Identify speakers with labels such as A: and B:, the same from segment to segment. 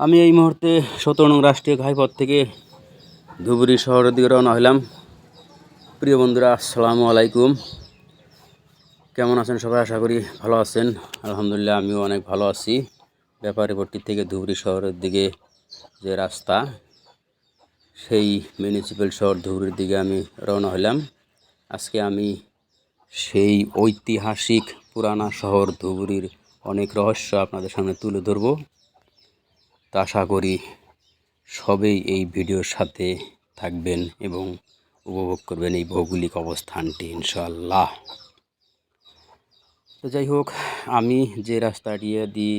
A: আমি এই মুহূর্তে ১৭ নং রাষ্ট্রীয় ঘাইপথ থেকে ধুবড়ী শহরের দিকে রওনা হলাম। প্রিয় বন্ধুরা, আসসালামু আলাইকুম। কেমন আছেন সবাই? আশা করি ভালো আছেন। আলহামদুলিল্লাহ, আমিও অনেক ভালো আছি। ব্যাপারীপট্টি থেকে ধুবড়ী শহরের দিকে যে রাস্তা, সেই মিউনিসিপ্যাল শহর ধুবড়ীর দিকে আমি রওনা হলাম। আজকে আমি সেই ঐতিহাসিক পুরানা শহর ধুবড়ীর অনেক রহস্য আপনাদের সামনে তুলে ধরব। তা আশা করি সবেই এই ভিডিওর সাথে থাকবেন এবং উপভোগ করবেন এই ভৌগোলিক অবস্থানটি ইনশাআল্লাহ। তো যাই হোক, আমি যে রাস্তাটি দিয়ে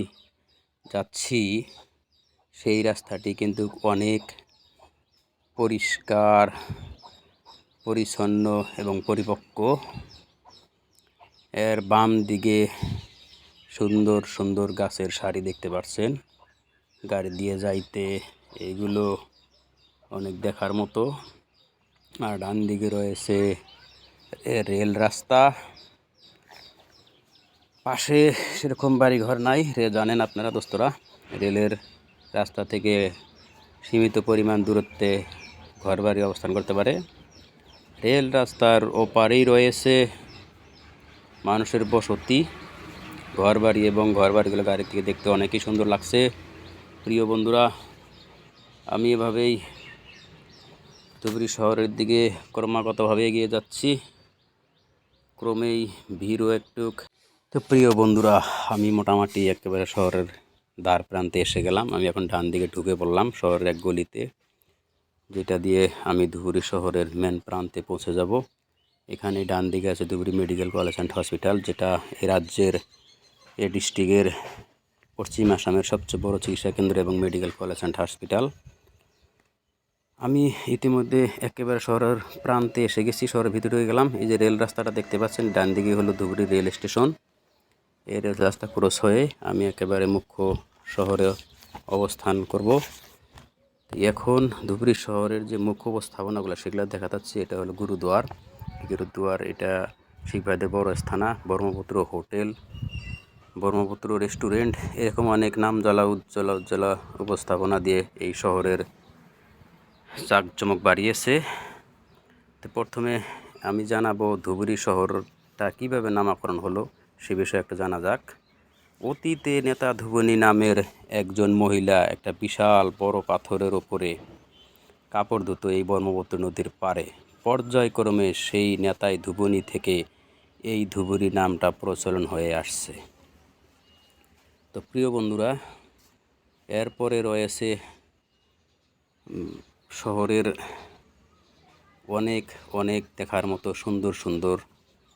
A: যাচ্ছি সেই রাস্তাটি কিন্তু অনেক পরিষ্কার পরিচ্ছন্ন এবং পরিপক্ক। এর বাম দিকে সুন্দর সুন্দর গাছের সারি দেখতে পাচ্ছেন। গাড়ি দিয়ে যাইতে এগুলো অনেক দেখার মতো। আর ডান দিকে রয়েছে রেল রাস্তা। পাশে সেরকম বাড়িঘর নাই, জানেন আপনারা দোস্তরা, রেলের রাস্তা থেকে সীমিত পরিমাণ দূরত্বে ঘরবাড়ি অবস্থান করতে পারে। রেল রাস্তার ওপারেই রয়েছে মানুষের বসতি, ঘরবাড়ি, এবং ঘরবাড়িগুলো গাড়ি থেকে দেখতে অনেকই সুন্দর লাগছে। প্রিয় বন্ধুরা, আমি এভাবেই ধুবড়ী শহরের দিকে ক্রমাগতভাবে এগিয়ে যাচ্ছি। ক্রমেই ভিড়ও একটু। তো প্রিয় বন্ধুরা, আমি মোটামুটি একেবারে শহরের দ্বার প্রান্তে এসে গেলাম। আমি এখন ডান দিকে ঢুকে পড়লাম শহরের এক গলিতে, যেটা দিয়ে আমি ধুবড়ী শহরের মেন প্রান্তে পৌঁছে যাব। এখানে ডান দিকে আছে Dhubri medical college and hospital, যেটা এ রাজ্যের, এ ডিস্ট্রিক্টের, পশ্চিম আসামের সবচেয়ে বড় চিকিৎসা কেন্দ্র এবং মেডিকেল কলেজ অ্যান্ড হসপিটাল। আমি ইতিমধ্যে একেবারে শহরের প্রান্তে এসে গেছি, শহরের ভিতরে হয়ে গেলাম। এই যে রেল রাস্তাটা দেখতে পাচ্ছেন, ডান দিকে হলো ধুবড়ী রেল স্টেশন। এই রেল রাস্তা ক্রস হয়ে আমি একেবারে মুখ্য শহরে অবস্থান করব। এখন ধুবড়ী শহরের যে মুখ্য উপস্থাপনাগুলো সেগুলো দেখা যাচ্ছে। এটা হলো গুরুদুয়ার। এটা শিখ ভাইদের বড় স্থানা, ব্রহ্মপুত্র হোটেল, ব্রহ্মপুত্র রেস্টুরেন্ট, এরকম অনেক নাম উজ্জ্বলা উপস্থাপনা দিয়ে এই শহরের জাঁকজমক বাড়িয়েছে। তো প্রথমে আমি জানাবো ধুবড়ী শহরটা কীভাবে নামকরণ হলো সে বিষয়ে একটু জানা যাক। অতীতে নেতা ধুবনী নামের একজন মহিলা একটা বিশাল বড় পাথরের ওপরে কাপড় ধুত এই ব্রহ্মপুত্র নদীর পাড়ে। পর্যায়ক্রমে সেই নেতাই ধুবনী থেকে এই ধুবড়ী নামটা প্রচলন হয়ে আসছে। তো প্রিয় বন্ধুরা, এরপরে রয়েছে শহরের অনেক অনেক দেখার মতো সুন্দর সুন্দর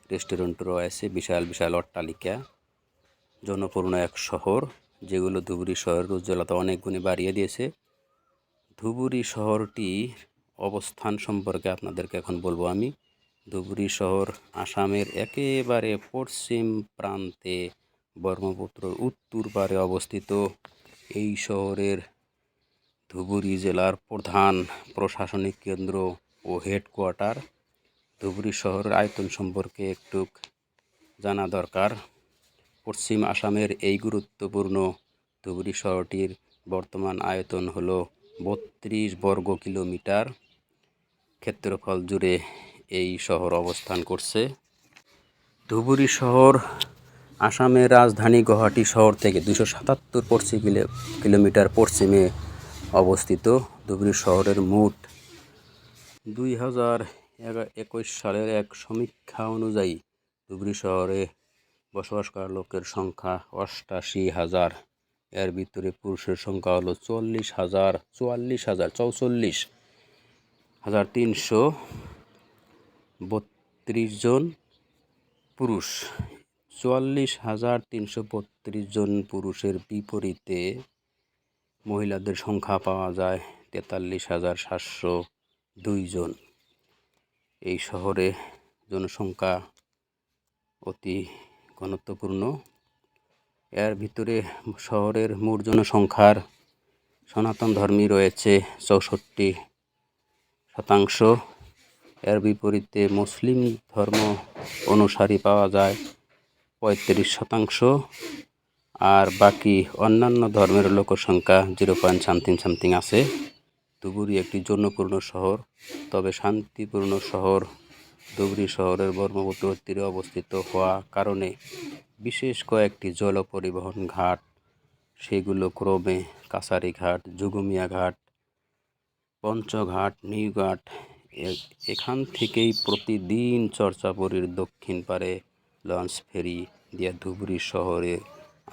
A: রেস্টুরেন্ট রয়েছে, বিশাল বিশাল অট্টালিকা, জনপূর্ণ এক শহর, যেগুলো ধুবড়ী শহরের উজ্জ্বলতা অনেক গুণে বাড়িয়ে দিয়েছে। ধুবড়ী শহরটির অবস্থান সম্পর্কে আপনাদেরকে এখন বলবো আমি। ধুবড়ী শহর আসামের একেবারে পশ্চিম প্রান্তে ব্রহ্মপুত্র উত্তর পারে অবস্থিত। এই শহরের ধুবড়ী জেলার প্রধান প্রশাসনিক কেন্দ্র ও হেডকোয়ার্টার। ধুবড়ী শহরের আয়তন সম্পর্কে একটু জানা দরকার। পশ্চিম আসামের এই গুরুত্বপূর্ণ ধুবড়ী শহরটির বর্তমান আয়তন হল 32 বর্গ কিলোমিটার ক্ষেত্রফল জুড়ে এই শহর অবস্থান করছে। ধুবড়ী শহর আসামের রাজধানী গুয়াহাটি শহর থেকে 277 কিলোমিটার পশ্চিমে অবস্থিত। ধুবড়ী শহরের মোট 2021 সালের এক সমীক্ষা অনুযায়ী ধুবড়ী শহরে বসবাস করা লোকের সংখ্যা 88,000। এর ভিতরে পুরুষের সংখ্যা হলো 44,332 জন পুরুষ। 44,332 জন পুরুষের বিপরীতে মহিলাদের সংখ্যা পাওয়া যায় 43,702 জন। এই শহরে জনসংখ্যা অতি ঘনত্বপূর্ণ। এর ভিতরে শহরের মোট জনসংখ্যার সনাতন ধর্মী রয়েছে 64%। এর বিপরীতে মুসলিম ধর্ম অনুসারী পাওয়া যায় 35%। আর বাকি অন্যান্য ধর্মের লোকসংখ্যা 0.something আছে। ধুবুরি একটি জনপূর্ণ শহর, তবে শান্তিপূর্ণ শহর। ধুবুরি শহরের ব্রহ্মপুত্র তীরে অবস্থিত হওয়া কারণে বিশেষ কয়েকটি জল পরিবহন ঘাট, সেগুলো ক্রমে কাছারি ঘাট, যুগমিয়া ঘাট, পঞ্চঘাট, নিউঘাট। এখান থেকেই প্রতিদিন চরচাপুরীর দক্ষিণ পারে লঞ্চ ফেরি দিয়ে ধুবুরি শহরে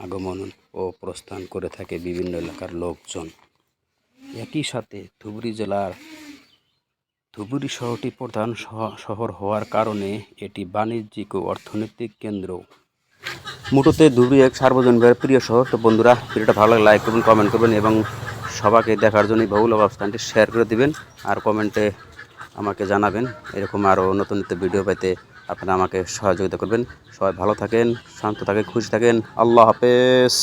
A: আগমন ও প্রস্থান করে থাকে বিভিন্ন এলাকার লোকজন। একই সাথে ধুবুরি শহরটি প্রধান শহর হওয়ার কারণে এটি বাণিজ্যিক ও অর্থনৈতিক কেন্দ্র। মুঠোতে ধুবুরি এক সার্বজনীনভাবে প্রিয় শহর। তো বন্ধুরা, ভিডিওটা ভালো লাগলে লাইক করবেন, কমেন্ট করবেন এবং সবাইকে দেখার জন্য বহুল অবস্থানটি শেয়ার করে দিবেন। আর কমেন্টে আমাকে জানাবেন এরকম আরও নতুন নতুন ভিডিও পেতে আপনারা আমাকে সহযোগিতা করবেন। সবাই ভালো থাকেন, শান্ত থাকেন, খুশি থাকেন। আল্লাহ হাফেজ।